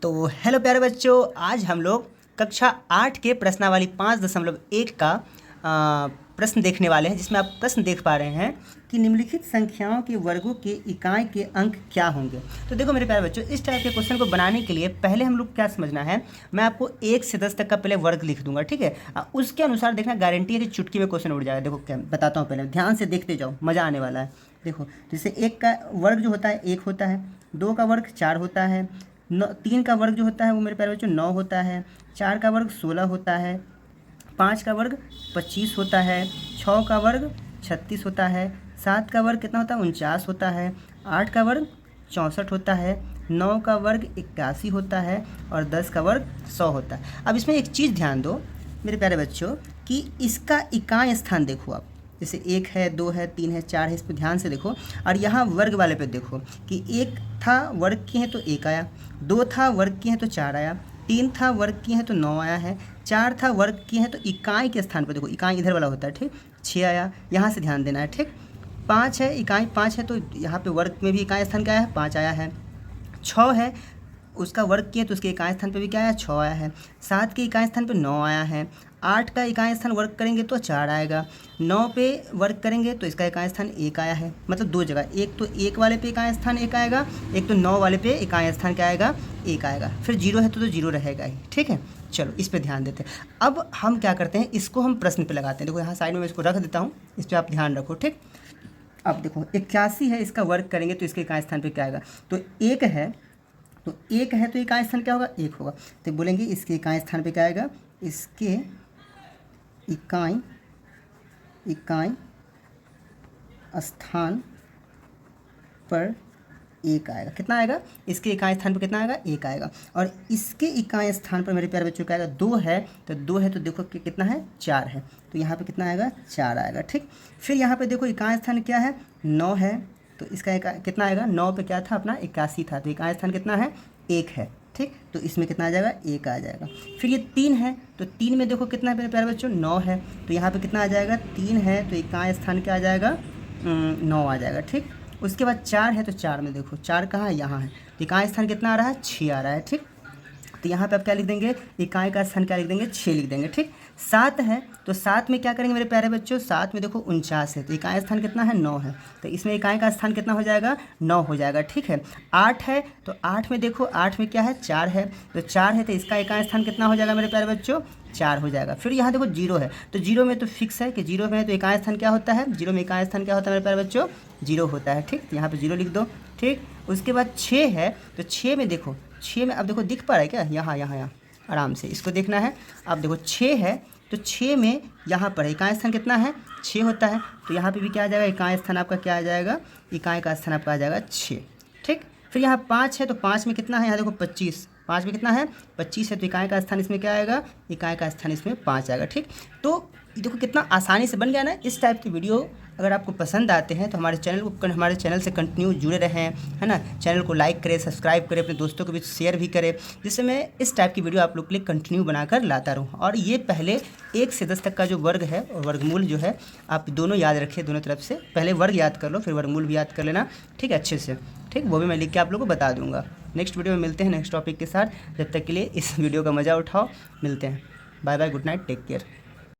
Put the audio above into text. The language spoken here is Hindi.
तो हेलो प्यारे बच्चों, आज हम लोग कक्षा 8 के प्रश्नावली 5.1 का प्रश्न देखने वाले हैं, जिसमें आप प्रश्न देख पा रहे हैं कि निम्नलिखित संख्याओं के वर्गों के इकाई के अंक क्या होंगे। तो देखो मेरे प्यारे बच्चों, इस टाइप के क्वेश्चन को बनाने के लिए पहले हम लोग क्या समझना है, मैं आपको 1 से 10 तक का पहले वर्ग लिख दूंगा, ठीक है। उसके अनुसार देखना, गारंटी है कि चुटकी में क्वेश्चन उड़ जाएगा। देखो क्या बताता हूँ, पहले ध्यान से देखते जाओ, मज़ा आने वाला है। देखो जैसे 1 का वर्ग जो होता है 1 होता है, 2 का वर्ग 4 होता है, 3 का वर्ग जो होता है वो मेरे प्यारे बच्चों 9 होता है, 4 का वर्ग 16 होता है, 5 का वर्ग 25 होता है, 6 का वर्ग 36 होता है, 7 का वर्ग कितना होता है 49 होता है, 8 का वर्ग 64 होता है, 9 का वर्ग 81 होता है और 10 का वर्ग 100 होता है। अब इसमें एक चीज़ ध्यान दो मेरे प्यारे बच्चों कि इसका इकाई स्थान देखो आप, जैसे 1 है, 2 है, 3 है, 4 है, इस पर ध्यान से देखो। और यहाँ वर्ग वाले पे देखो कि 1 था वर्ग की है तो 1 आया, 2 था वर्ग की है तो 4 आया, 3 था वर्ग की है तो 9 आया है, 4 था वर्ग की है तो इकाई के स्थान पर देखो, इकाई इधर वाला होता है, ठीक, 6 आया, यहाँ से ध्यान देना है, ठीक। 5 है, इकाई 5 है तो यहाँ पे वर्ग में भी इकाई स्थान क्या है 5 आया है। 6 है, उसका वर्ग किया तो उसके इकाई स्थान पे भी क्या आया 6 आया है। 7 के इकाई स्थान पे 9 आया है। 8 का इकाई स्थान वर्ग करेंगे तो 4 आएगा। 9 पे वर्ग करेंगे तो इसका इकाई स्थान 1 आया है, मतलब 2 जगह, एक तो 1 वाले पे इकाई स्थान 1 आएगा, एक तो 9 वाले पे इकाई स्थान क्या आएगा 1 आएगा। फिर 0 है तो 0 रहेगा ही, ठीक है। चलो इस पे ध्यान देते हैं। अब हम क्या करते हैं, इसको हम प्रश्न पे लगाते हैं। देखो यहाँ साइड में मैं इसको रख देता हूँ, इस पर आप ध्यान रखो, ठीक। अब देखो 81 है, इसका वर्ग करेंगे तो इसके इकाई स्थान पे क्या आएगा, तो 1 है, तो 1 है तो इकाई स्थान क्या होगा 1 होगा, तो बोलेंगे इसके इकाई स्थान पे क्या आएगा, इसके इकाई स्थान पर 1 आएगा। कितना आएगा, इसके इकाई स्थान पर कितना आएगा 1 आएगा। और इसके इकाई स्थान पर मेरे प्यारे बच्चों क्या आएगा 2 है, तो 2 है तो देखो कि कितना है 4 है, तो यहाँ पे कितना आएगा 4 आएगा, ठीक। फिर यहाँ पे देखो इकाई स्थान क्या है 9 है, तो इसका कितना आएगा, 9 पे क्या था अपना 81 था, तो इकाई स्थान कितना है 1 है, ठीक। तो इसमें कितना आ जाएगा 1 आ जाएगा। फिर ये 3 है, तो 3 में देखो कितना है मेरे प्यारे बच्चों 9 है, तो यहाँ पे कितना आ जाएगा 3 है, तो इकाई स्थान क्या आ जाएगा 9 आ जाएगा, ठीक। उसके बाद 4 है, तो 4 में देखो 4 कहाँ है यहाँ है, तो इकाई स्थान कितना आ रहा है 6 आ रहा है, ठीक। तो यहाँ पे आप क्या लिख देंगे, इकाई का स्थान क्या लिख देंगे 6 लिख देंगे, ठीक। 7 है, तो 7 में क्या करेंगे मेरे प्यारे बच्चों, 7 में देखो 49 है, तो इकाई स्थान कितना है 9 है, तो इसमें इकाई का स्थान कितना हो जाएगा 9 हो जाएगा, ठीक है। 8 है, तो 8 में देखो 8 में क्या है 4 है, तो 4 है तो इसका इकाई स्थान कितना हो जाएगा मेरे प्यारे बच्चों 4 हो जाएगा। फिर यहाँ देखो 0 है, तो 0 में तो फिक्स है कि 0 में है तो इकाई स्थान क्या होता है, 0 में इकाई स्थान क्या होता है मेरे प्यारे बच्चों 0 होता है, ठीक। यहाँ पे 0 लिख दो, ठीक। उसके बाद 6 है, तो 6 में देखो, 6 में अब देखो दिख पा रहा है क्या, यहाँ आराम से इसको देखना है। अब देखो 6 है, तो 6 में यहाँ पर इकाई स्थान कितना है 6 होता है, तो यहाँ पे भी क्या आ जाएगा इकाई स्थान आपका क्या आ जाएगा, इकाई का स्थान आपका आ जाएगा 6, ठीक। फिर यहाँ 5 है, तो 5 में कितना है, यहाँ देखो 25, 5 में कितना है 25 है, तो इकाई का स्थान इसमें क्या आएगा, इकाई का स्थान इसमें 5 आएगा, ठीक। तो देखो कितना आसानी से बन गया ना। इस टाइप की वीडियो अगर आपको पसंद आते हैं तो हमारे चैनल से कंटिन्यू जुड़े रहें, है ना। चैनल को लाइक करें, सब्सक्राइब करें, अपने दोस्तों के बीच शेयर भी करें, जिससे मैं इस टाइप की वीडियो आप लोग के लिए कंटिन्यू बनाकर लाता रहूँ। और ये पहले 1 से 10 तक का जो वर्ग है और वर्गमूल जो है आप दोनों याद रखिए, दोनों तरफ से पहले वर्ग याद कर लो, फिर वर्गमूल भी याद कर लेना, ठीक है, अच्छे से, ठीक। वो भी मैं लिख के आप लोगों को बता दूँगा। नेक्स्ट वीडियो में मिलते हैं नेक्स्ट टॉपिक के साथ, जब तक के लिए इस वीडियो का मज़ा उठाओ, मिलते हैं, bye bye, good night, take care.